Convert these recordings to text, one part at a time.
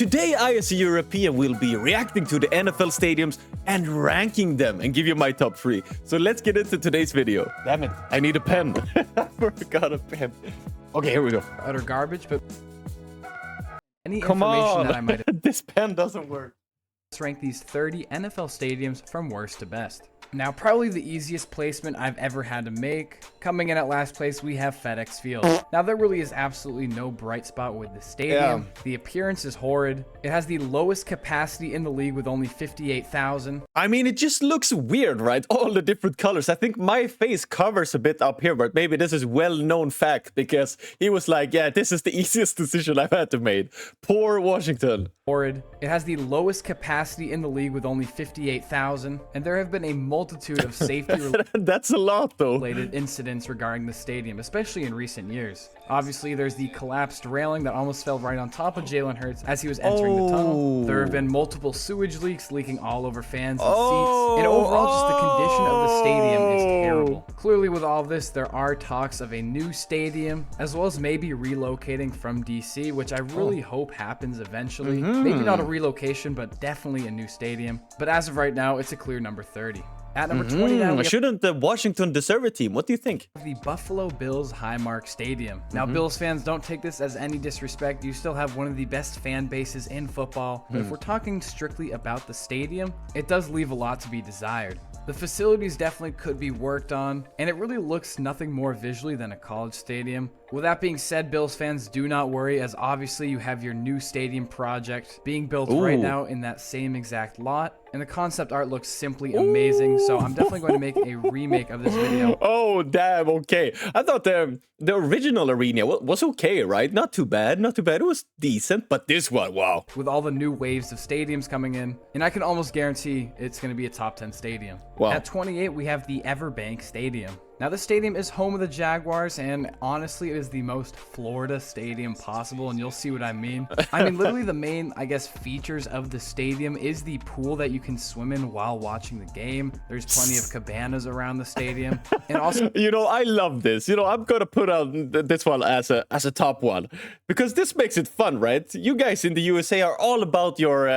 Today, I as a European will be reacting to the NFL stadiums and ranking them and give you my top 3. So let's get into today's video. Damn it, I need a pen. I forgot a pen. Okay, here we go. Utter garbage, but any Come information on, that I might have this pen doesn't work. rank these 30 NFL stadiums from worst to best. Now, probably the easiest placement I've ever had to make. Coming in at last place, we have FedEx Field. Now, there really is absolutely no bright spot with the stadium. The appearance is horrid. It has the lowest capacity in the league with only 58,000. I mean, it just looks weird, right? All the different colors. I think my face covers a bit up here, but maybe this is well-known fact because he was like, yeah, this is the easiest decision I've had to make. Poor Washington. Horrid. It has the lowest capacity in the league with only 58,000. And there have been a multitude of safety That's a lot, though. related incidents regarding the stadium, especially in recent years. Obviously, there's the collapsed railing that almost fell right on top of Jalen Hurts as he was entering the tunnel. There have been multiple sewage leaks leaking all over fans and seats. And overall, just the condition of the stadium is terrible. Clearly, with all of this, there are talks of a new stadium, as well as maybe relocating from DC, which I really hope happens eventually. Maybe not a relocation, but definitely a new stadium. But as of right now, it's a clear number 30. At number 29, we have Shouldn't Washington deserve a team? What do you think? the Buffalo Bills Highmark Stadium. Now, Bills fans, don't take this as any disrespect. You still have one of the best fan bases in football. But if we're talking strictly about the stadium, it does leave a lot to be desired. The facilities definitely could be worked on, and it really looks nothing more visually than a college stadium. With that being said, Bills fans, do not worry, as obviously you have your new stadium project being built right now in that same exact lot. And the concept art looks simply amazing, so I'm definitely going to make a remake of this video. Oh, damn, okay. I thought the original arena was okay, right? Not too bad, not too bad. It was decent, but this one, wow. With all the new waves of stadiums coming in, and I can almost guarantee it's going to be a top 10 stadium. Wow. At 28, we have the Everbank Stadium. Now, this stadium is home of the Jaguars, and honestly, it is the most Florida stadium possible, and you'll see what I mean. I mean, literally the main, I guess, features of the stadium is the pool that you can swim in while watching the game. There's plenty of cabanas around the stadium, and also, You know, I love this. You know, I'm gonna put out this one as a top one because this makes it fun, right? You guys in the USA are all about your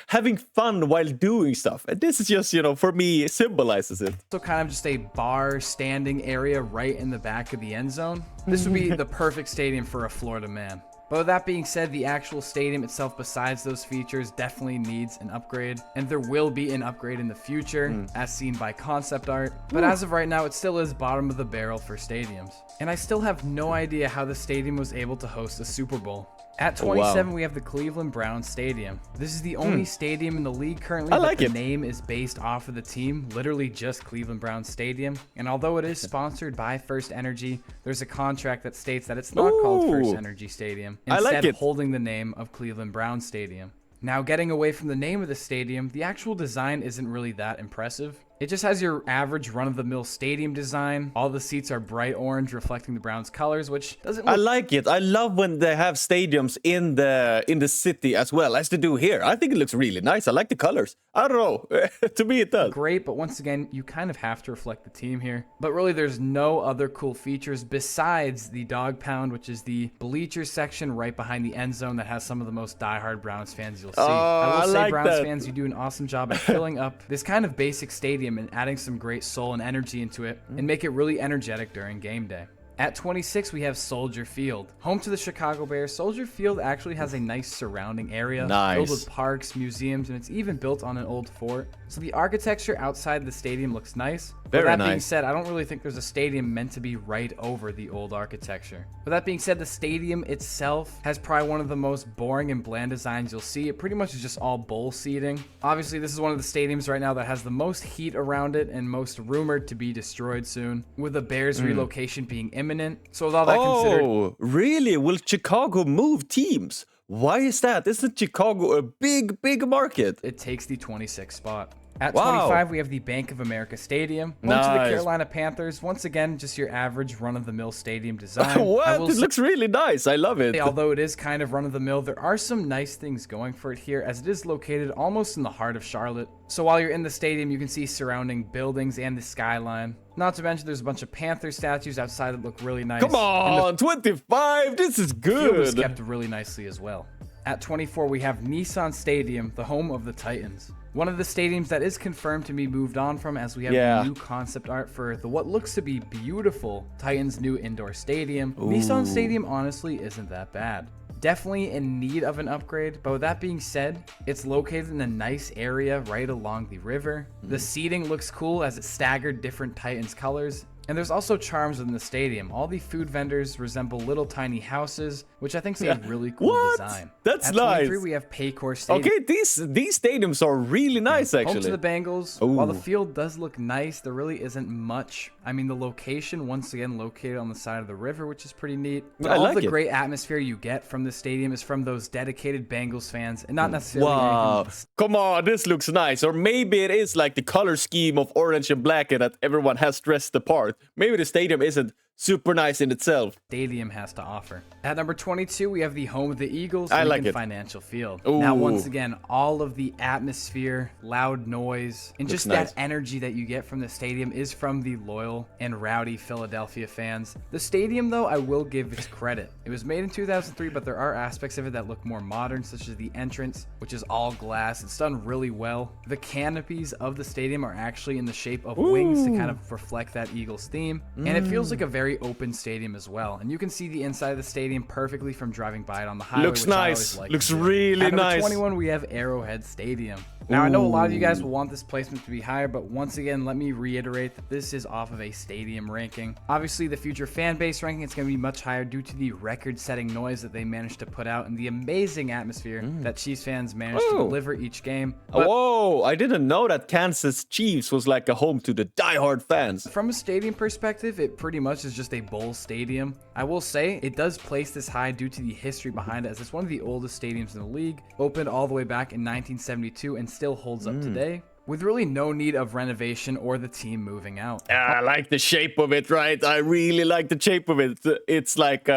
having fun while doing stuff, and this is just, you know, for me, symbolizes it. kind of just a bar standing area right in the back of the end zone. This would be the perfect stadium for a Florida man. But with that being said, the actual stadium itself, besides those features, definitely needs an upgrade. And there will be an upgrade in the future, as seen by concept art. But as of right now, it still is bottom of the barrel for stadiums. And I still have no idea how the stadium was able to host a Super Bowl. At 27, we have the Cleveland Browns Stadium. This is the only stadium in the league currently, but the name is based off of the team, literally just Cleveland Browns Stadium. And although it is sponsored by First Energy, there's a contract that states that it's not called First Energy Stadium, instead holding the name of Cleveland Browns Stadium. Now, getting away from the name of the stadium, the actual design isn't really that impressive. It just has your average run-of-the-mill stadium design. All the seats are bright orange, reflecting the Browns colors, which doesn't look... I like it. I love when they have stadiums in the city as well as they do here. I think it looks really nice. I like the colors. I don't know. To me, it does. Great, but once again, you kind of have to reflect the team here. But really, there's no other cool features besides the dog pound, which is the bleacher section right behind the end zone that has some of the most diehard Browns fans you'll see. I will say, Browns fans, you do an awesome job at filling up this kind of basic stadium and adding some great soul and energy into it and make it really energetic during game day. At 26, we have Soldier Field. Home to the Chicago Bears, Soldier Field actually has a nice surrounding area filled with parks, museums, and it's even built on an old fort. So the architecture outside the stadium looks nice. But that being said, I don't really think there's a stadium meant to be right over the old architecture. With that being said, the stadium itself has probably one of the most boring and bland designs you'll see. It pretty much is just all bowl seating. Obviously, this is one of the stadiums right now that has the most heat around it and most rumored to be destroyed soon, with the Bears relocation being imminent. So with all that considered... Really? Will Chicago move teams? Why is that? Isn't Chicago a big market? It takes the 26th spot. At 25, we have the Bank of America Stadium. Home to the Carolina Panthers. Once again, just your average run-of-the-mill stadium design. What? It looks really nice. I love it. Although it is kind of run-of-the-mill, there are some nice things going for it here, as it is located almost in the heart of Charlotte. So while you're in the stadium, you can see surrounding buildings and the skyline. Not to mention, there's a bunch of Panther statues outside that look really nice. Come on, 25. This is good. The field is kept really nicely as well. At 24, we have Nissan Stadium, the home of the Titans. One of the stadiums that is confirmed to be moved on from, as we have the new concept art for the what looks to be beautiful Titans new indoor stadium. Nissan Stadium honestly isn't that bad. Definitely in need of an upgrade, but with that being said, it's located in a nice area right along the river. The seating looks cool as it staggered different Titans colors. And there's also charms within the stadium. All the food vendors resemble little tiny houses, which I think is a really cool design. That's At nice. 23, we have Paycor Stadium. Okay, these stadiums are really nice, actually. Home to the Bengals. While the field does look nice, there really isn't much. I mean, the location, once again, located on the side of the river, which is pretty neat. But all of the great atmosphere you get from the stadium is from those dedicated Bengals fans, and not necessarily anything. Come on, this looks nice. Or maybe it is like the color scheme of orange and black and that everyone has dressed the part. Maybe the stadium isn't super nice in itself. Stadium has to offer. At number 22, we have the home of the Eagles, Lincoln Financial Field. Now, once again, all of the atmosphere, loud noise, and just that energy that you get from the stadium is from the loyal and rowdy Philadelphia fans. The stadium, though, I will give its credit. It was made in 2003, but there are aspects of it that look more modern, such as the entrance, which is all glass. It's done really well. The canopies of the stadium are actually in the shape of wings to kind of reflect that Eagles theme, and it feels like a very open stadium as well, and you can see the inside of the stadium perfectly from driving by it on the highway. Looks nice. Looks really At nice. number 21, we have Arrowhead Stadium. Now, I know a lot of you guys will want this placement to be higher, but once again, let me reiterate that this is off of a stadium ranking. Obviously, the future fan base ranking is going to be much higher due to the record-setting noise that they managed to put out and the amazing atmosphere that Chiefs fans managed to deliver each game. But whoa, I didn't know that Kansas Chiefs was like a home to the diehard fans. from a stadium perspective, it pretty much is just a bowl stadium. I will say it does place this high due to the history behind it, as it's one of the oldest stadiums in the league, opened all the way back in 1972 and still holds up today, with really no need of renovation or the team moving out. I like the shape of it, right? I really like the shape of it. It's like,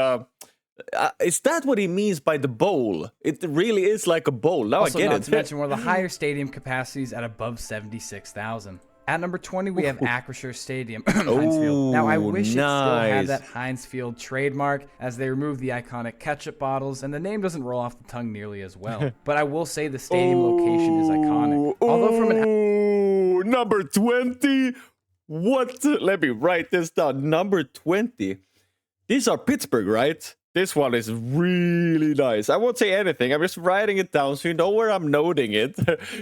is that what he means by the bowl? It really is like a bowl. Now Also, I get not it. to mention one of the higher stadium capacities at above 76,000. At number 20, we have Acrisure Stadium, Heinz Field. Now, I wish it still had that Heinz Field trademark, as they removed the iconic ketchup bottles, and the name doesn't roll off the tongue nearly as well. But I will say the stadium location is iconic. Although from an number 20? What? Let me write this down. Number 20. These are Pittsburgh, right? This one is really nice. I won't say anything. I'm just writing it down so you know where I'm noting it.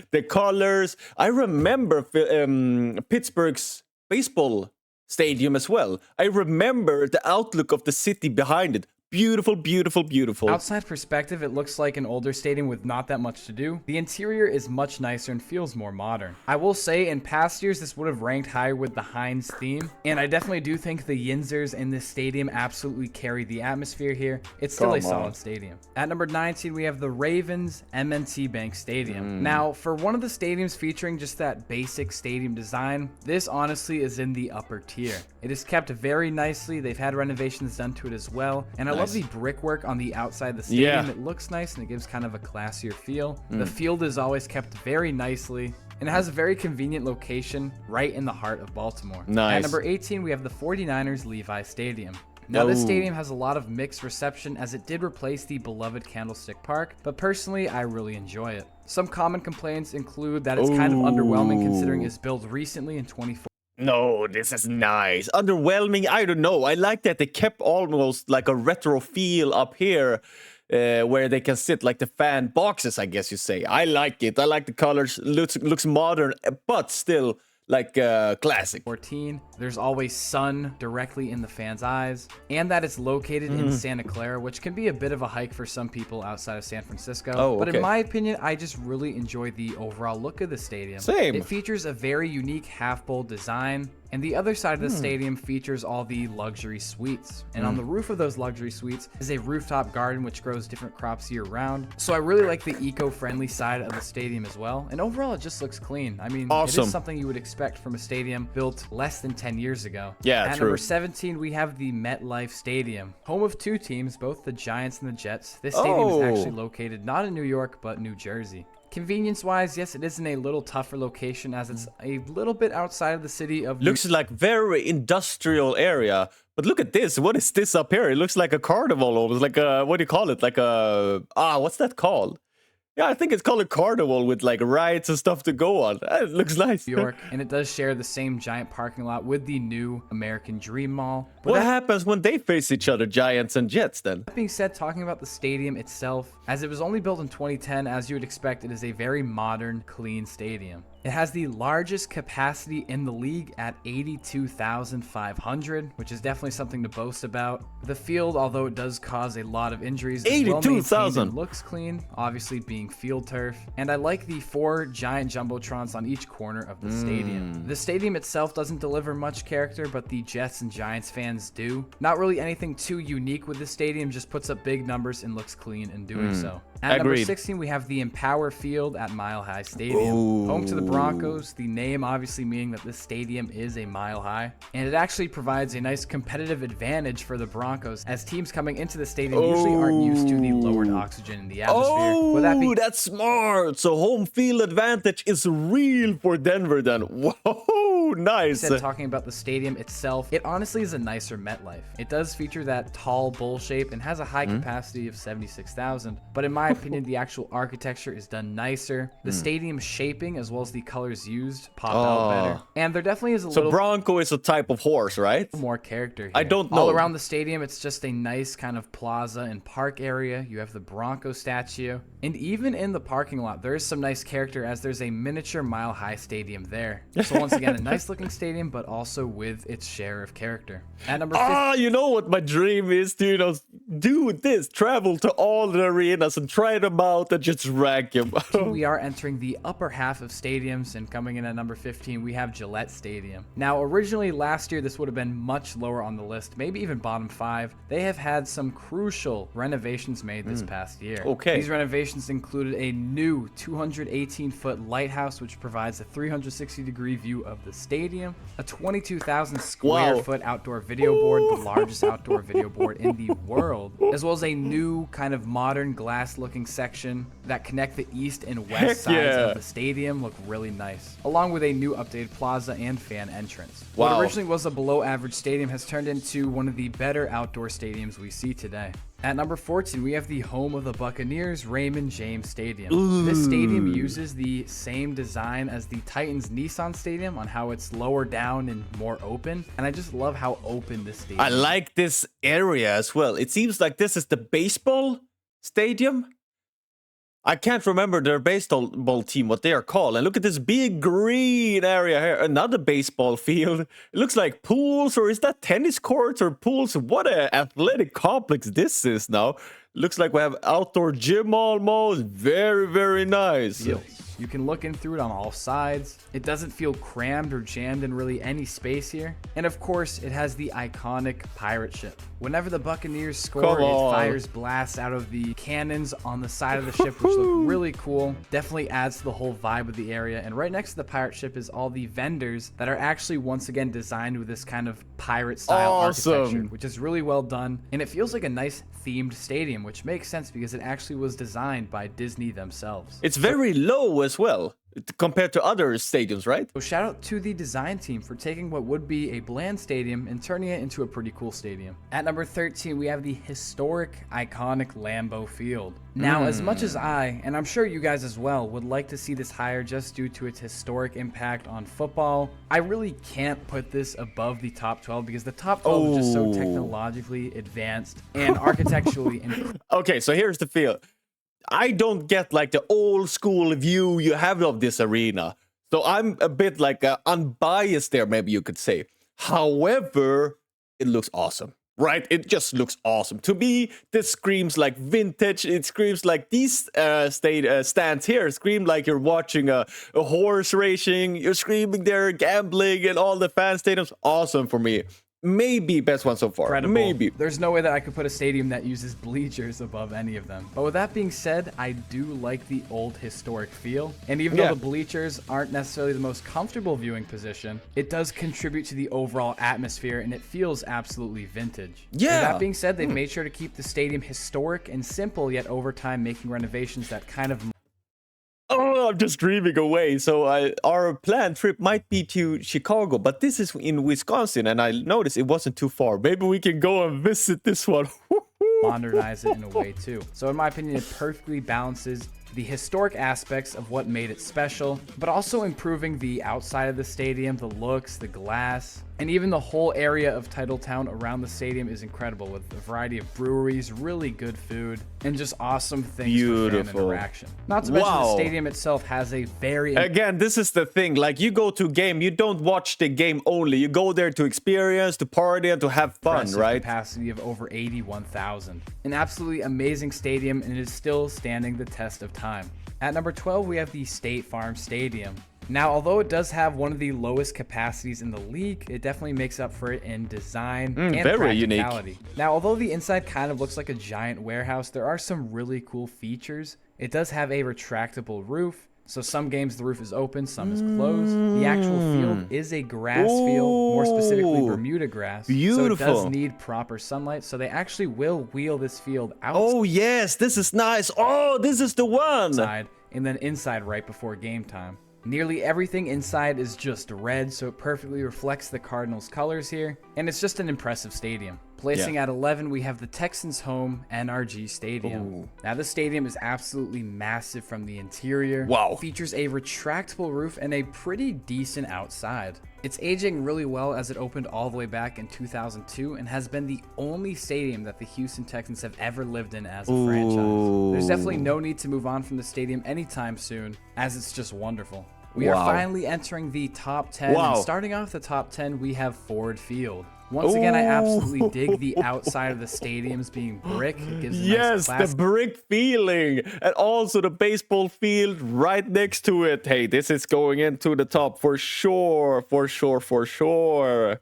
The colors. I remember Pittsburgh's baseball stadium as well. I remember the outlook of the city behind it. Beautiful, beautiful, beautiful. outside perspective, it looks like an older stadium with not that much to do. The interior is much nicer and feels more modern. I will say in past years, this would have ranked higher with the Heinz theme, and I definitely do think the Yinzers in this stadium absolutely carry the atmosphere here. It's still a solid stadium. At number 19, we have the Ravens M&T Bank Stadium. Now, for one of the stadiums featuring just that basic stadium design, this honestly is in the upper tier. It is kept very nicely. They've had renovations done to it as well, and I love the brickwork on the outside of the stadium. It looks nice and it gives kind of a classier feel. The field is always kept very nicely, and it has a very convenient location right in the heart of Baltimore. Nice. At number 18, we have the 49ers Levi Stadium. Now, this stadium has a lot of mixed reception, as it did replace the beloved Candlestick Park, but personally, I really enjoy it. Some common complaints include that it's kind of underwhelming considering it's built recently in 2014. No, this is nice. Underwhelming, I don't know. I like that they kept almost like a retro feel up here, where they can sit like the fan boxes, I guess you say. I like it. I like the colors. Looks modern, but still like classic. 14. There's always sun directly in the fans' eyes, and that it's located in Santa Clara, which can be a bit of a hike for some people outside of San Francisco. But in my opinion, I just really enjoy the overall look of the stadium. Same. It features a very unique half-bowl design, and the other side of the stadium features all the luxury suites. And on the roof of those luxury suites is a rooftop garden which grows different crops year-round. So I really like the eco-friendly side of the stadium as well. And overall, it just looks clean. I mean, it is something you would expect from a stadium built less than 10 years ago. Yeah, At true. number 17, we have the MetLife Stadium, home of two teams, both the Giants and the Jets. This stadium is actually located not in New York, but New Jersey. Convenience-wise, yes, it is in a little tougher location as it's a little bit outside of the city of Looks like very industrial area. But look at this. What is this up here? It looks like a carnival almost. Like a, what do you call it? Like a, what's that called? Yeah, I think it's called a carnival with like rides and stuff to go on. It looks nice. New York, and it does share the same giant parking lot with the new American Dream Mall. But What happens when they face each other, Giants and Jets, then? that being said, talking about the stadium itself, as it was only built in 2010, as you would expect, it is a very modern, clean stadium. It has the largest capacity in the league at 82,500, which is definitely something to boast about. The field, although it does cause a lot of injuries, is well maintained 82,000. and looks clean, obviously being field turf. And I like the 4 giant jumbotrons on each corner of the stadium. The stadium itself doesn't deliver much character, but the Jets and Giants fans do. Not really anything too unique with the stadium, just puts up big numbers and looks clean in doing so. At number Agreed. 16, we have the Empower Field at Mile High Stadium. Home to the Broncos, the name obviously meaning that this stadium is a mile high. And it actually provides a nice competitive advantage for the Broncos, as teams coming into the stadium usually aren't used to the lowered oxygen in the atmosphere. With that being That's smart. So home field advantage is real for Denver then. Whoa, nice. said, talking about the stadium itself, it honestly is a nicer MetLife. It does feature that tall bowl shape and has a high capacity of 76,000, but in my opinion, the actual architecture is done nicer. The stadium shaping, as well as the colors used, pop out better. And there definitely is a So little Bronco is a type of horse, right? more character here. I don't All know. around the stadium, it's just a nice kind of plaza and park area. You have the Bronco statue. And even in the parking lot, there is some nice character, as there's a miniature Mile High Stadium there. So once again, a nice looking stadium, but also with its share of character. At number 15, You know what my dream is to, do this, travel to all the arenas and try them out and just rank them. we are entering the upper half of stadiums, and coming in at number 15, we have Gillette Stadium. Now, originally last year, this would have been much lower on the list, maybe even bottom 5. They have had some crucial renovations made this past year. Okay. These renovations included a new 218-foot lighthouse, which provides a 360-degree view of the stadium, a 22,000 square foot outdoor video board, the largest outdoor video board in the world, as well as a new kind of modern glass-looking section that connect the east and west Heck sides yeah. of the stadium. Look really nice, along with a new updated plaza and fan entrance. Wow. What originally was a below-average stadium has turned into one of the better outdoor stadiums we see today. At number 14, we have the home of the Buccaneers, Raymond James Stadium. This stadium uses the same design as the Titans Nissan Stadium on how it's lower down and more open. And I just love how open this stadium I is. like this area as well. It seems like this is the baseball stadium. I can't remember their baseball team, what they are called. And look at this big green area here. Another baseball field. It looks like pools, or is that tennis courts or pools? What a athletic complex this is now. Looks like we have outdoor gym almost. Very, very nice. Fields. You can look in through it on all sides. It doesn't feel crammed or jammed in really any space here. And of course, it has the iconic pirate ship. Whenever the Buccaneers score, Come it on. fires blasts out of the cannons on the side of the ship, which look really cool. Definitely adds to the whole vibe of the area. And right next to the pirate ship is all the vendors that are actually once again designed with this kind of pirate style architecture, Awesome. which is really well done. And it feels like a nice themed stadium, which makes sense because it actually was designed by Disney themselves. It's very low as well compared to other stadiums, right? So shout out to the design team for taking what would be a bland stadium and turning it into a pretty cool stadium. At number 13, we have the historic, iconic Lambeau Field. Now, as much as I, and I'm sure you guys as well, would like to see this higher just due to its historic impact on football, I really can't put this above the top 12 because the top 12 is just so technologically advanced and architecturally incredible. Okay, so here's the feel. I don't get like the old school view you have of this arena. So I'm a bit like unbiased there, maybe you could say. However, it looks awesome, right? It just looks awesome. To me, this screams like vintage. It screams like these stands here scream like you're watching a horse racing. You're screaming there, gambling, and all the fan stadiums. Awesome for me. Maybe best one so far. Incredible. Maybe. There's no way that I could put a stadium that uses bleachers above any of them. But with that being said, I do like the old historic feel. And even though the bleachers aren't necessarily the most comfortable viewing position, it does contribute to the overall atmosphere and it feels absolutely vintage. Yeah. With that being said, they've made sure to keep the stadium historic and simple, yet over time making renovations that kind of know, I'm just dreaming away. So our planned trip might be to Chicago, but this is in Wisconsin, and I noticed it wasn't too far. Maybe we can go and visit this one. Modernize it in a way too. So in my opinion, it perfectly balances the historic aspects of what made it special, but also improving the outside of the stadium, the looks, the glass, and even the whole area of Titletown around the stadium is incredible, with a variety of breweries, really good food, and just awesome things for fan interaction. Not to mention the stadium itself has a very... Again, this is the thing. Like, you go to a game, you don't watch the game only. You go there to experience, to party, and to have fun, right? Capacity of over 81,000. An absolutely amazing stadium, and it is still standing the test of time. At number 12, we have the State Farm Stadium. Now, although it does have one of the lowest capacities in the league, it definitely makes up for it in design and very practicality. unique. Now, although the inside kind of looks like a giant warehouse, there are some really cool features. It does have a retractable roof. So some games the roof is open, some is closed. The actual field is a grass field, more specifically Bermuda grass. Beautiful. So it does need proper sunlight, so they actually will wheel this field outside. Oh yes, this is nice. Oh, this is the one. And then inside right before game time. Nearly everything inside is just red, so it perfectly reflects the Cardinals' colors here, and it's just an impressive stadium. Placing at 11, we have the Texans' home, NRG Stadium. Now, this stadium is absolutely massive from the interior. Wow. Features a retractable roof and a pretty decent outside. It's aging really well as it opened all the way back in 2002 and has been the only stadium that the Houston Texans have ever lived in as a franchise. There's definitely no need to move on from the stadium anytime soon, as it's just wonderful. We are finally entering the top 10. And starting off the top 10, we have Ford Field. Once again, I absolutely dig the outside of the stadiums being brick. It gives a nice classic... the brick feeling. And also the baseball field right next to it. Hey, this is going into the top for sure. For sure, for sure.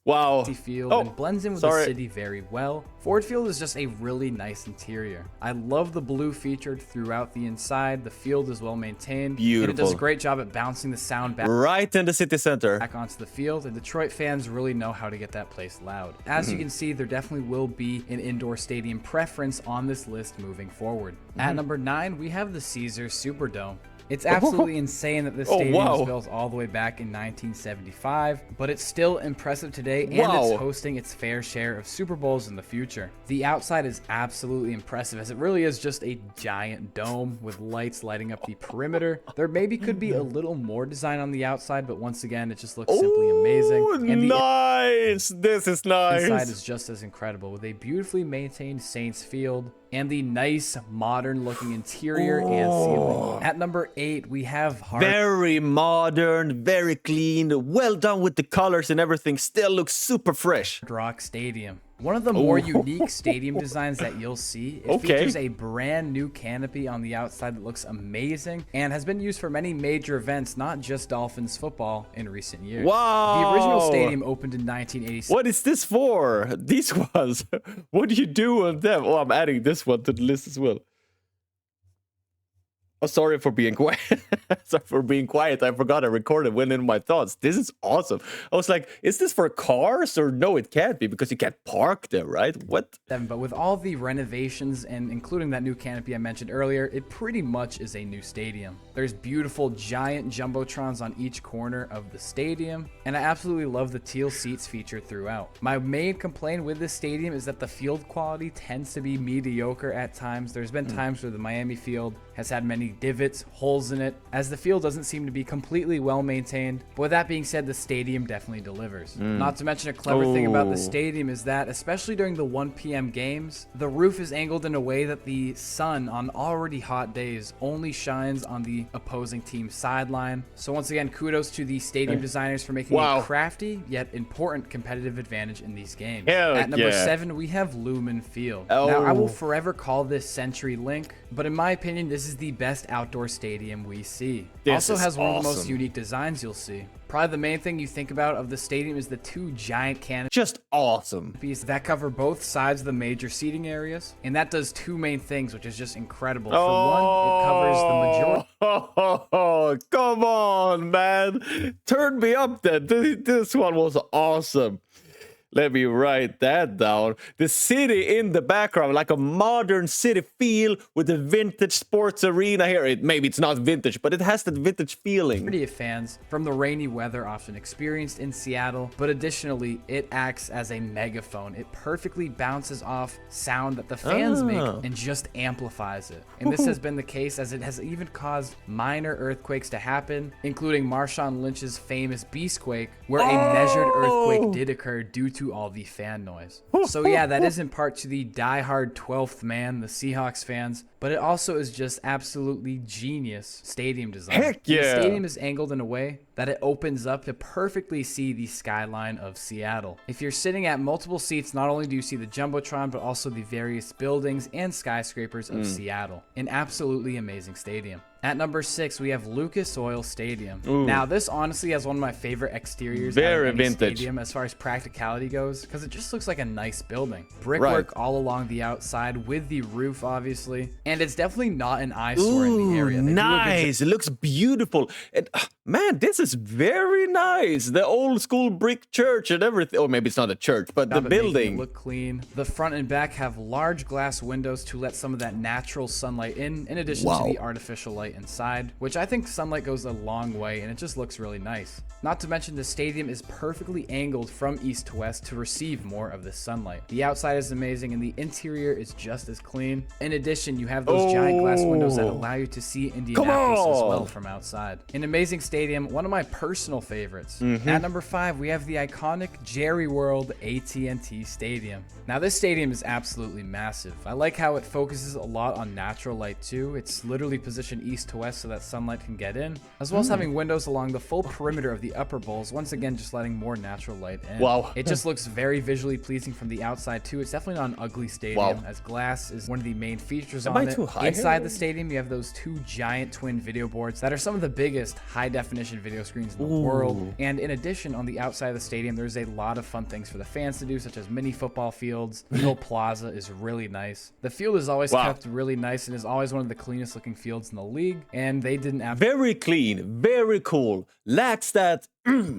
Wow. Field and blends in with the city very well. Ford Field is just a really nice interior. I love the blue featured throughout the inside. The field is well maintained. Beautiful. And it does a great job at bouncing the sound back right in the city center. Back onto the field. And Detroit fans really know how to get that place loud. As you can see, there definitely will be an indoor stadium preference on this list moving forward. At number 9, we have the Caesars Superdome. It's absolutely insane that this stadium was built all the way back in 1975, but it's still impressive today, and it's hosting its fair share of Super Bowls in the future. The outside is absolutely impressive, as it really is just a giant dome with lights lighting up the perimeter. There maybe could be a little more design on the outside, but once again, it just looks simply amazing. And nice! This is nice! Inside is just as incredible, with a beautifully maintained Saints field, and the nice modern looking interior and ceiling. At number 8, we have very modern, very clean, well done with the colors and everything. Still looks super fresh. Hard Rock Stadium. One of the more unique stadium designs that you'll see. It features a brand new canopy on the outside that looks amazing and has been used for many major events, not just Dolphins football in recent years. Wow. The original stadium opened in 1986. What is this for? These ones. What do you do on them? Oh, I'm adding this one to the list as well. Oh, sorry for being quiet. Sorry for being quiet. I forgot I recorded, went in my thoughts. This is awesome. I was like, is this for cars? Or no, it can't be because you can't park there, right? What? But with all the renovations and including that new canopy I mentioned earlier, it pretty much is a new stadium. There's beautiful giant jumbotrons on each corner of the stadium, and I absolutely love the teal seats featured throughout. My main complaint with this stadium is that the field quality tends to be mediocre at times. There's been times where the Miami field has had many divots, holes in it, as the field doesn't seem to be completely well maintained. But with that being said, the stadium definitely delivers. Not to mention, a clever thing about the stadium is that, especially during the 1 p.m. games, the roof is angled in a way that the sun on already hot days only shines on the opposing team's sideline. So once again, kudos to the stadium designers for making a crafty yet important competitive advantage in these games. At number 7, we have Lumen Field. Now, I will forever call this CenturyLink, but in my opinion, this is the best outdoor stadium we see. Also has one of the most unique designs you'll see. Probably the main thing you think about of the stadium is the 2 giant canopies. Just awesome. That cover both sides of the major seating areas. And that does 2 main things, which is just incredible. For one, it covers the majority. Oh, come on, man. Turn me up then. This one was awesome. Let me write that down. The city in the background, like a modern city feel with the vintage sports arena here. Maybe it's not vintage, but it has that vintage feeling. Pretty of fans from the rainy weather often experienced in Seattle, but additionally, it acts as a megaphone. It perfectly bounces off sound that the fans make and just amplifies it. And this has been the case as it has even caused minor earthquakes to happen, including Marshawn Lynch's famous Beastquake, where a measured earthquake did occur due to all the fan noise. So yeah, that is in part to the diehard 12th man, the Seahawks fans, but it also is just absolutely genius stadium design. Heck yeah! The stadium is angled in a way that it opens up to perfectly see the skyline of Seattle. If you're sitting at multiple seats, not only do you see the Jumbotron, but also the various buildings and skyscrapers of Seattle. An absolutely amazing stadium. At number 6, we have Lucas Oil Stadium. Now, this honestly has one of my favorite exteriors Very of any vintage stadium as far as practicality goes, because it just looks like a nice building. Brickwork all along the outside with the roof, obviously, and it's definitely not an eyesore in the area. Nice. It looks beautiful. And, man, this is very nice. The old school brick church and everything. Or maybe it's not a church, but the building. It look clean. The front and back have large glass windows to let some of that natural sunlight in addition to the artificial light inside, which I think sunlight goes a long way, and it just looks really nice. Not to mention the stadium is perfectly angled from east to west to receive more of this sunlight. The outside is amazing, and the interior is just as clean. In addition, you have those giant glass windows that allow you to see Indianapolis as well from outside. An amazing stadium, one of my personal favorites. At number 5, we have the iconic Jerry World AT&T Stadium. Now, this stadium is absolutely massive. I like how it focuses a lot on natural light too. It's literally positioned east to west so that sunlight can get in, as well as having windows along the full perimeter of the upper bowls, once again just letting more natural light in. Wow. It just looks very visually pleasing from the outside too. It's definitely not an ugly stadium, as glass is one of the main features on it. Inside the stadium, you have those 2 giant twin video boards that are some of the biggest high definition video screens in the world. And in addition, on the outside of the stadium, there's a lot of fun things for the fans to do, such as mini football fields. The whole plaza is really nice. The field is always kept really nice and is always one of the cleanest looking fields in the league. And they didn't have very clean, very cool. Lacks that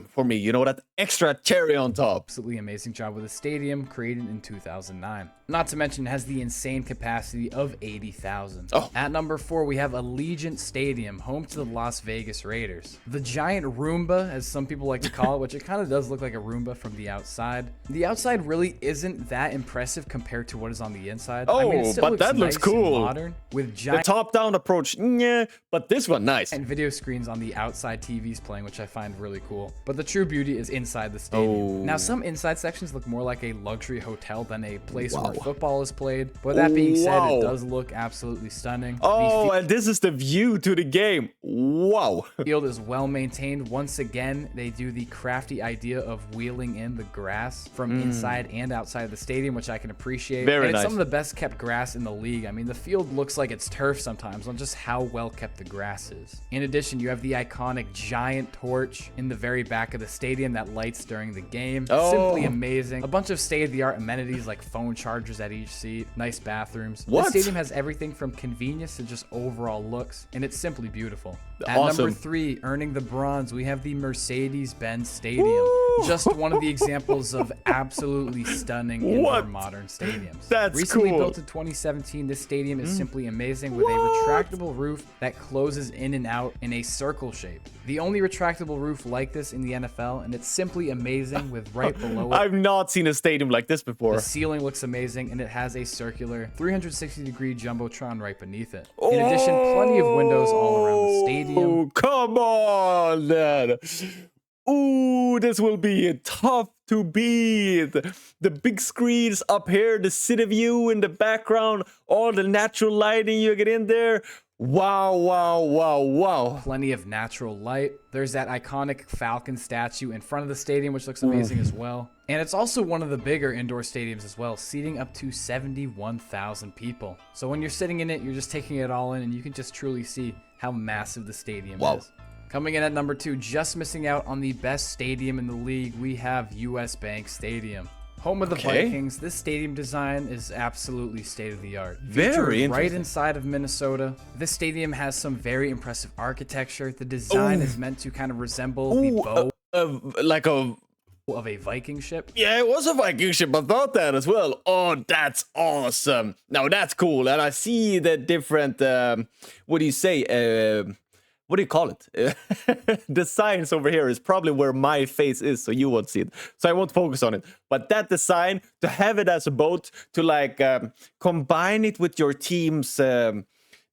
for me, you know, that extra cherry on top. Absolutely amazing job with the stadium created in 2009. Not to mention it has the insane capacity of 80,000. At number 4, we have Allegiant Stadium, home to the Las Vegas Raiders. The giant Roomba, as some people like to call it, which it kind of does look like a Roomba from the outside. The outside really isn't that impressive compared to what is on the inside. I mean, it still but that looks nice and cool. modern with giant the top-down approach, yeah, but this one nice. And video screens on the outside TVs playing, which I find really cool. But the true beauty is inside the stadium. Now, some inside sections look more like a luxury hotel than a place where football is played. But that being said, it does look absolutely stunning. And this is the view to the game. Wow. The field is well maintained. Once again, they do the crafty idea of wheeling in the grass from inside and outside of the stadium, which I can appreciate. Very and it's nice. some of the best kept grass in the league. I mean, the field looks like it's turf sometimes on just how well kept the grass is. In addition, you have the iconic giant torch in the very back of the stadium that lights during the game. Simply amazing. A bunch of state-of-the-art amenities like phone chargers at each seat, nice bathrooms. The stadium has everything from convenience to just overall looks, and it's simply beautiful. At number 3, earning the bronze, we have the Mercedes-Benz Stadium. Just one of the examples of absolutely stunning indoor modern stadiums. That's Recently cool. built in 2017, this stadium is simply amazing with a retractable roof that closes in and out in a circle shape. The only retractable roof like this in the NFL, and it's simply amazing with right below it. I've not seen a stadium like this before. The ceiling looks amazing, and it has a circular 360-degree Jumbotron right beneath it. In addition, plenty of windows all around the stadium. Oh, come on, then. Ooh, this will be tough to beat. The big screens up here, the city view in the background, all the natural lighting you get in there. Wow, wow, wow, wow. Plenty of natural light. There's that iconic Falcon statue in front of the stadium, which looks amazing as well. And it's also one of the bigger indoor stadiums as well, seating up to 71,000 people. So when you're sitting in it, you're just taking it all in, and you can just truly see how massive the stadium is. Coming in at number 2, just missing out on the best stadium in the league, we have US Bank Stadium. Home of the Vikings, this stadium design is absolutely state-of-the-art. Very interesting. Right inside of Minnesota. This stadium has some very impressive architecture. The design is meant to kind of resemble the bow. Like a of a Viking ship. Yeah, it was a Viking ship. I thought that as well. Oh, that's awesome. Now that's cool. And I see the different, what do you say? What do you call it? The signs over here is probably where my face is, so you won't see it. So I won't focus on it. But that design, to have it as a boat, to like combine it with your team's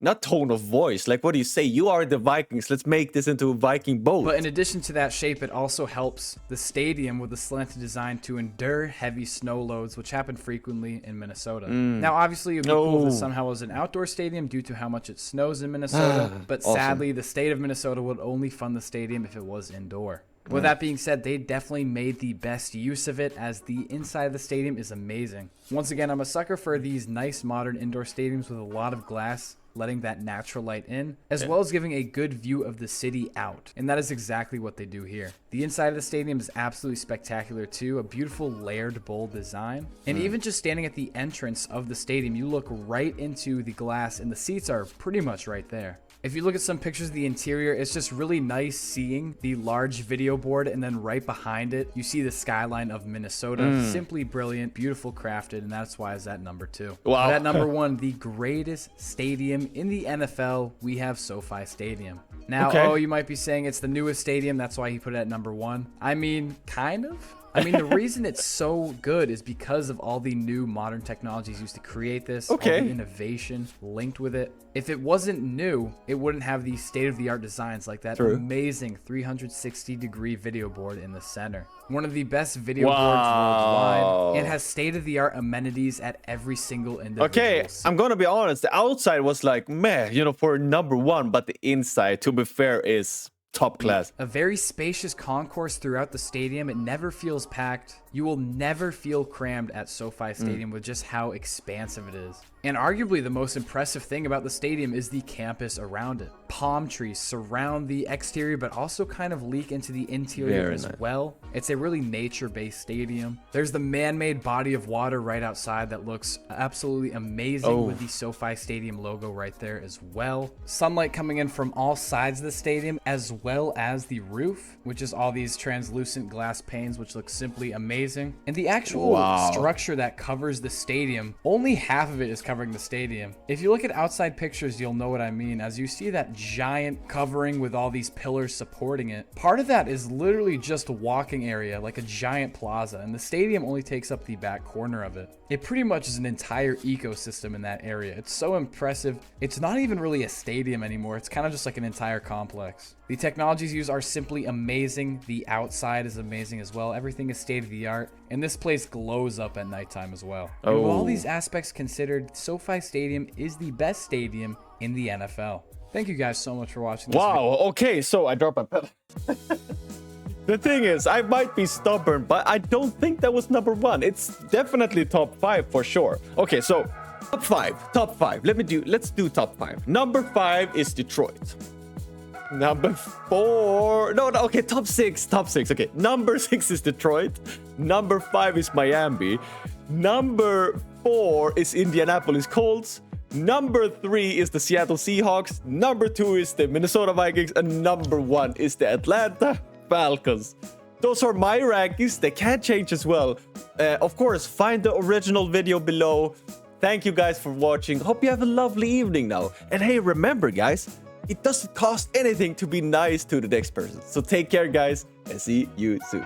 not tone of voice. Like, what do you say? You are the Vikings. Let's make this into a Viking boat. But in addition to that shape, it also helps the stadium with the slanted design to endure heavy snow loads, which happen frequently in Minnesota. Now, obviously, it would be cool if this somehow was an outdoor stadium due to how much it snows in Minnesota. But sadly, the state of Minnesota would only fund the stadium if it was indoor. With that being said, they definitely made the best use of it, as the inside of the stadium is amazing. Once again, I'm a sucker for these nice modern indoor stadiums with a lot of glass, letting that natural light in, as well as giving a good view of the city out. And that is exactly what they do here. The inside of the stadium is absolutely spectacular too, a beautiful layered bowl design. And even just standing at the entrance of the stadium, you look right into the glass and the seats are pretty much right there. If you look at some pictures of the interior, it's just really nice seeing the large video board, and then right behind it, you see the skyline of Minnesota. Simply brilliant, beautiful crafted, and that's why it's at number 2. Wow. But at number 1, the greatest stadium in the NFL, we have SoFi Stadium. Now, you might be saying it's the newest stadium, that's why he put it at number 1. I mean, kind of. I mean, the reason it's so good is because of all the new modern technologies used to create this, all the innovation linked with it. If it wasn't new, it wouldn't have these state-of-the-art designs like that amazing 360-degree video board in the center. One of the best video boards worldwide, and has state-of-the-art amenities at every single individual. Okay, I'm gonna be honest. The outside was like, meh, you know, for number 1, but the inside, to be fair, is top class. A very spacious concourse throughout the stadium. It never feels packed. You will never feel crammed at SoFi Stadium with just how expansive it is. And arguably the most impressive thing about the stadium is the campus around it. Palm trees surround the exterior, but also kind of leak into the interior as well. It's a really nature-based stadium. There's the man-made body of water right outside that looks absolutely amazing with the SoFi Stadium logo right there as well. Sunlight coming in from all sides of the stadium, as well as the roof, which is all these translucent glass panes, which look simply amazing. And the actual structure that covers the stadium, only half of it is covering the stadium. If you look at outside pictures, you'll know what I mean. As you see that giant covering with all these pillars supporting it, part of that is literally just a walking area, like a giant plaza, and the stadium only takes up the back corner of it. It pretty much is an entire ecosystem in that area. It's so impressive. It's not even really a stadium anymore. It's kind of just like an entire complex. The technologies used are simply amazing. The outside is amazing as well. Everything is state-of-the-art, and this place glows up at nighttime as well. And with all these aspects considered, SoFi Stadium is the best stadium in the NFL. Thank you guys so much for watching this video. Okay, so I dropped my pen. The thing is, I might be stubborn, but I don't think that was number 1. It's definitely top 5 for sure. Okay, so top 5. Let's do top 5. Number 5 is Detroit. Number 4, okay, top 6. Okay, number 6 is Detroit. Number 5 is Miami. Number 4 is Indianapolis Colts. Number 3 is the Seattle Seahawks. Number 2 is the Minnesota Vikings. And number 1 is the Atlanta Falcons. Those are my rankings. They can change as well. Of course, find the original video below. Thank you guys for watching. Hope you have a lovely evening now. And hey, remember guys, it doesn't cost anything to be nice to the next person. So take care guys, and see you soon.